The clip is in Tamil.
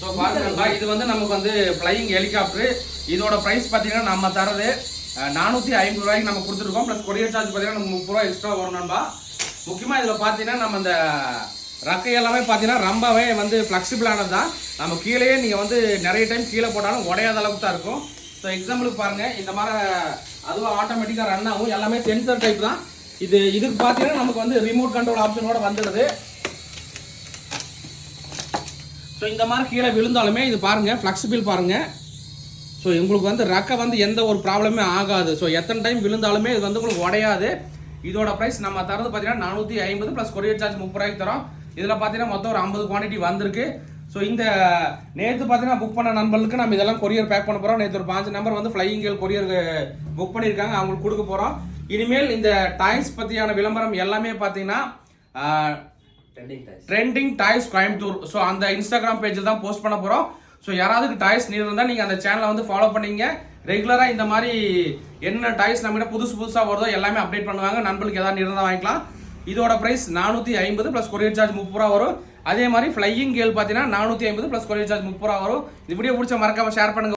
ஸோ பாருங்க, இது வந்து நமக்கு வந்து ஃப்ளையிங் ஹெலிகாப்டர். இதோட ப்ரைஸ் பார்த்தீங்கன்னா நம்ம தரது 450 ரூபாய்க்கு நம்ம கொடுத்துருக்கோம். ப்ளஸ் கொரியர் சார்ஜ் பார்த்தீங்கன்னா நம்ம 30 ரூபா எக்ஸ்ட்ரா வரும் நண்பா. முக்கியமாக இதில் பார்த்தீங்கன்னா நம்ம இந்த ரக்கை எல்லாமே பார்த்தீங்கன்னா ரொம்பவே வந்து ஃப்ளெக்சிபிளானது தான். நம்ம கீழேயே நீங்கள் வந்து நிறைய டைம் கீழே போட்டாலும் உடையாத அளவுக்கு தான் இருக்கும். ஸோ எக்ஸாம்பிளுக்கு பாருங்கள், இந்த மாதிரி அதுவும் ஆட்டோமேட்டிக்காக ரன் ஆகும். எல்லாமே சென்சர் டைப் தான். இதுக்கு பார்த்தீங்கன்னா நமக்கு வந்து ரிமோட் கண்ட்ரோல் ஆப்ஷனோட வந்துடுது. ஸோ இந்த மாதிரி கீழே விழுந்தாலுமே இது பாருங்கள், ஃப்ளெக்சிபிள் பாருங்கள். ஸோ உங்களுக்கு வந்து ரக்கை வந்து எந்த ஒரு ப்ராப்ளமே ஆகாது. ஸோ எத்தனை டைம் விழுந்தாலுமே இது வந்து உங்களுக்கு உடையாது. இதோட ப்ரைஸ் நம்ம தரது பார்த்தீங்கன்னா 450 ப்ளஸ் கொரியர் சார்ஜ் 30 ரூபாய்க்கு தரோம். இதில் பார்த்தீங்கன்னா மொத்தம் ஒரு 50 குவான்டிட்டி வந்திருக்கு. ஸோ இந்த நேற்று பார்த்தீங்கன்னா புக் பண்ண நண்பர்களுக்கு நம்ம இதெல்லாம் கொரியர் பேக் பண்ண போகிறோம். நேற்று ஒரு 5 நம்பர் வந்து ஃப்ளையிங் கேல் கொரியர் புக் பண்ணியிருக்காங்க, அவங்களுக்கு கொடுக்க போகிறோம். இனிமேல் இந்த டாய்ஸ் பற்றியான விளம்பரம் எல்லாமே பார்த்தீங்கன்னா ட்ரெண்டிங் டாய்ஸ் கோயம்புத்தூர், ஸோ அந்த இன்ஸ்டாகிராம் பேஜில் தான் போஸ்ட் பண்ண போகிறோம். ஸோ யாராவது டாய்ஸ் நீர் இருந்தால் நீங்கள் அந்த சேனலை வந்து ஃபாலோ பண்ணிங்க. ரெகுலராக இந்த மாதிரி என்ன டாய்ஸ் நம்மகிட்ட புதுசாக வருதோ எல்லாமே அப்டேட் பண்ணுவாங்க. நண்பர்களுக்கு ஏதாவது நீர் இருந்தால் வாங்கிக்கலாம். இதோட ப்ரைஸ் 450 ப்ளஸ் கொரியர் சார்ஜ் 30 ரூபா வரும். அதே மாதிரி ஃப்ளையிங் கேல் பார்த்தீங்கன்னா 450 ப்ளஸ் கொரியர் சார்ஜ் 30 ரூபா வரும். இது வீடியோ பிடிச்ச மறக்காம ஷேர் பண்ணுங்க.